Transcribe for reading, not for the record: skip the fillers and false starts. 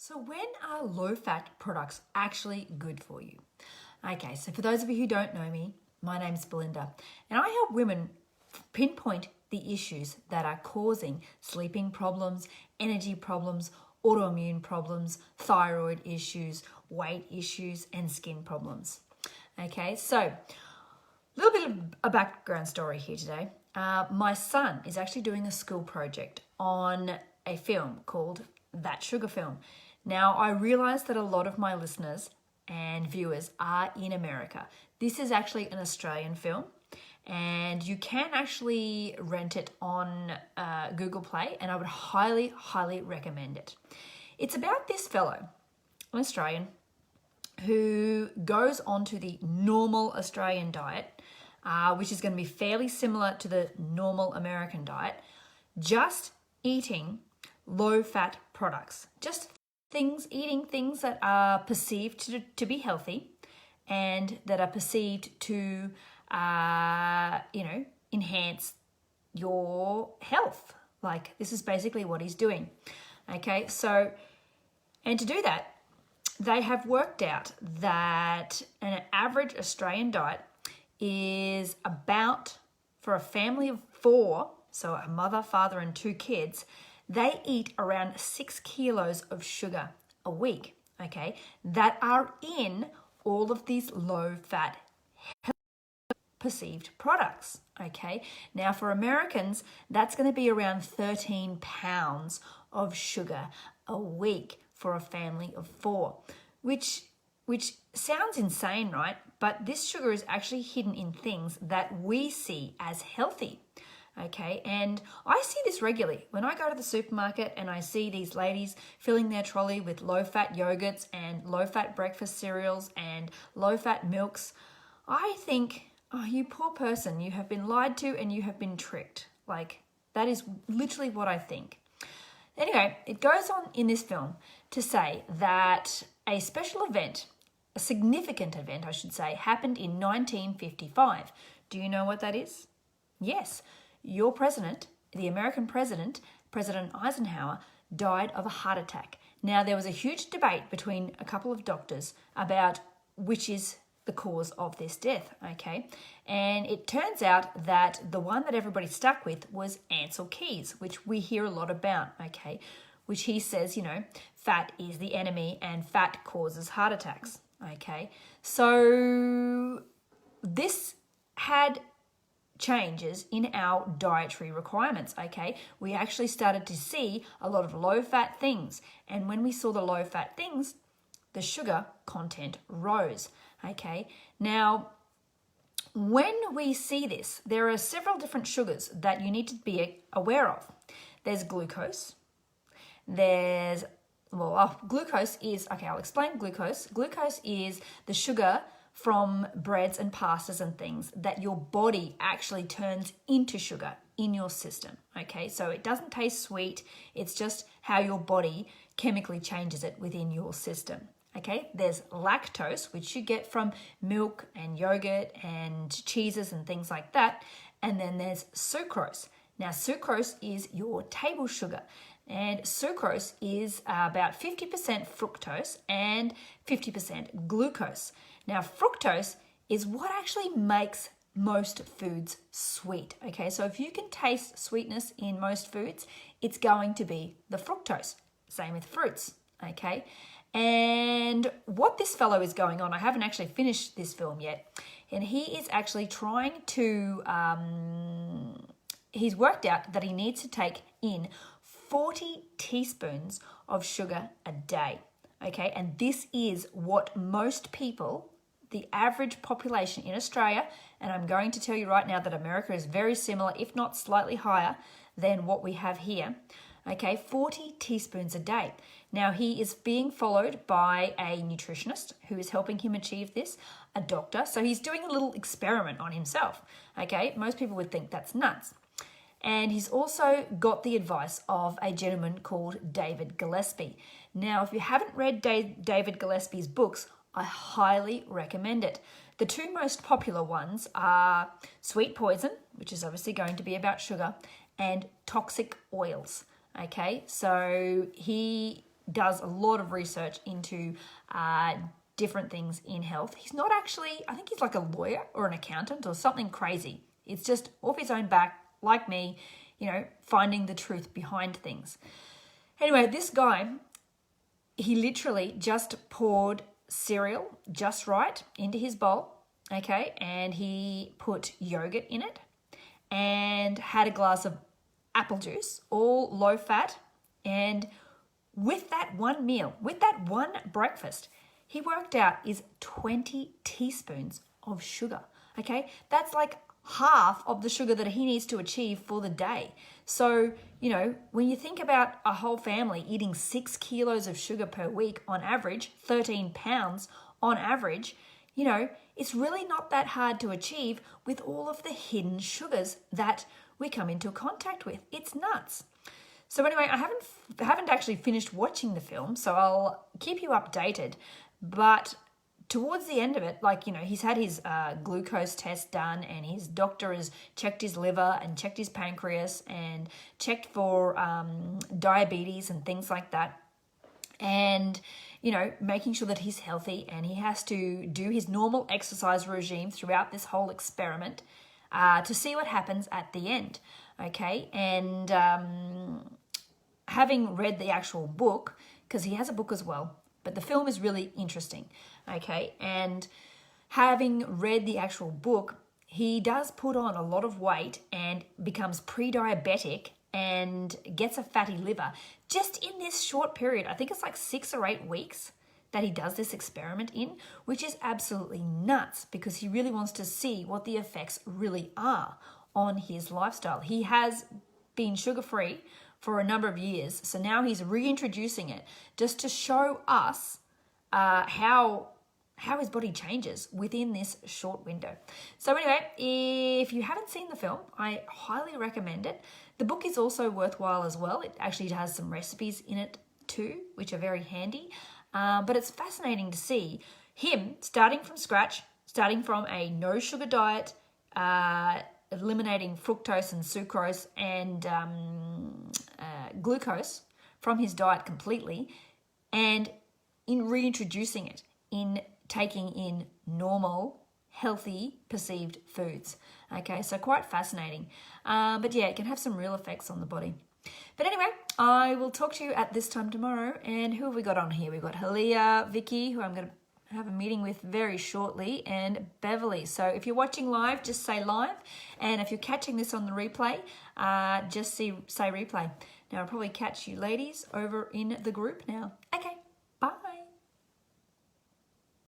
So when are low-fat products actually good for you? Okay, so for those of you who don't know me, my name's Belinda, and I help women pinpoint the issues that are causing sleeping problems, energy problems, autoimmune problems, thyroid issues, weight issues, and skin problems. Okay, so a little bit of a background story here today. My son is actually doing a school project on a film called That Sugar Film. Now, I realize that a lot of my listeners and viewers are in America. This is actually an Australian film, and you can actually rent it on Google Play, and I would highly, highly recommend it. It's about this fellow, an Australian, who goes onto the normal Australian diet, which is going to be fairly similar to the normal American diet, just eating low-fat products, just eating things that are perceived to be healthy and that are perceived to, enhance your health. Like, this is basically what he's doing. Okay, so, and to do that, they have worked out that an average Australian diet is about, for a family of 4, so a mother, father, and 2 kids, they eat around 6 kilos of sugar a week, okay, that are in all of these low-fat perceived products, okay? Now, for Americans, that's going to be around 13 pounds of sugar a week for a family of 4, which sounds insane, right? But this sugar is actually hidden in things that we see as healthy. Okay, and I see this regularly. When I go to the supermarket and I see these ladies filling their trolley with low-fat yogurts and low-fat breakfast cereals and low-fat milks, I think, oh, you poor person, you have been lied to and you have been tricked. Like, that is literally what I think. Anyway, it goes on in this film to say that a special event, a significant event, I should say, happened in 1955. Do you know what that is? Yes. Your president, the American president, President Eisenhower, died of a heart attack. Now, there was a huge debate between a couple of doctors about which is the cause of this death, okay? And it turns out that the one that everybody stuck with was Ansel Keys, which we hear a lot about, okay? Which he says, fat is the enemy and fat causes heart attacks, okay? So this had changes in our dietary requirements, okay? We actually started to see a lot of low-fat things. And when we saw the low-fat things, the sugar content rose, okay? Now, when we see this, there are several different sugars that you need to be aware of. There's glucose. Glucose is, okay, I'll explain glucose. Glucose is the sugar from breads and pastas and things that your body actually turns into sugar in your system, okay? So it doesn't taste sweet, it's just how your body chemically changes it within your system, okay? There's lactose, which you get from milk and yogurt and cheeses and things like that, and then there's sucrose. Now, sucrose is your table sugar, and sucrose is about 50% fructose and 50% glucose. Now, fructose is what actually makes most foods sweet, okay? So if you can taste sweetness in most foods, it's going to be the fructose. Same with fruits, okay? And what this fellow is going on, I haven't actually finished this film yet, and he is actually trying to, he's worked out that he needs to take in 40 teaspoons of sugar a day, okay? And this is what most people, the average population in Australia, and I'm going to tell you right now that America is very similar, if not slightly higher than what we have here, okay, 40 teaspoons a day. Now, he is being followed by a nutritionist who is helping him achieve this, a doctor, so he's doing a little experiment on himself, okay? Most people would think that's nuts. And he's also got the advice of a gentleman called David Gillespie. Now, if you haven't read David Gillespie's books, I highly recommend it. The 2 most popular ones are Sweet Poison, which is obviously going to be about sugar, and Toxic Oils, okay? So he does a lot of research into different things in health. He's not actually, I think he's like a lawyer or an accountant or something crazy. It's just off his own back, like me, finding the truth behind things. Anyway, this guy, he literally just poured cereal just right into his bowl, okay, and he put yogurt in it and had a glass of apple juice, all low fat, and with that one meal, with that one breakfast, he worked out is 20 teaspoons of sugar, okay? That's like half of the sugar that he needs to achieve for the day. So, when you think about a whole family eating 6 kilos of sugar per week on average, 13 pounds on average, it's really not that hard to achieve with all of the hidden sugars that we come into contact with. It's nuts. So anyway, I haven't actually finished watching the film, so I'll keep you updated. But towards the end of it, he's had his glucose test done, and his doctor has checked his liver and checked his pancreas and checked for diabetes and things like that. And, making sure that he's healthy, and he has to do his normal exercise regime throughout this whole experiment to see what happens at the end, okay? And having read the actual book, because he has a book as well, but the film is really interesting, okay? And having read the actual book, he does put on a lot of weight and becomes pre-diabetic and gets a fatty liver just in this short period. I think it's like 6 or 8 weeks that he does this experiment in, which is absolutely nuts because he really wants to see what the effects really are on his lifestyle. He has been sugar-free for a number of years, so now he's reintroducing it just to show us how his body changes within this short window. So anyway, if you haven't seen the film, I highly recommend it. The book is also worthwhile as well. It actually has some recipes in it too, which are very handy. But it's fascinating to see him starting from scratch, starting from a no sugar diet, eliminating fructose and sucrose and glucose from his diet completely, and in reintroducing it, in taking in normal, healthy, perceived foods. Okay, so quite fascinating. But yeah, it can have some real effects on the body. But anyway, I will talk to you at this time tomorrow. And who have we got on here? We've got Halia, Vicky, who I'm going to have a meeting with very shortly, and Beverly. So if you're watching live, just say live. And if you're catching this on the replay, just say replay. Now I'll probably catch you ladies over in the group now. Okay,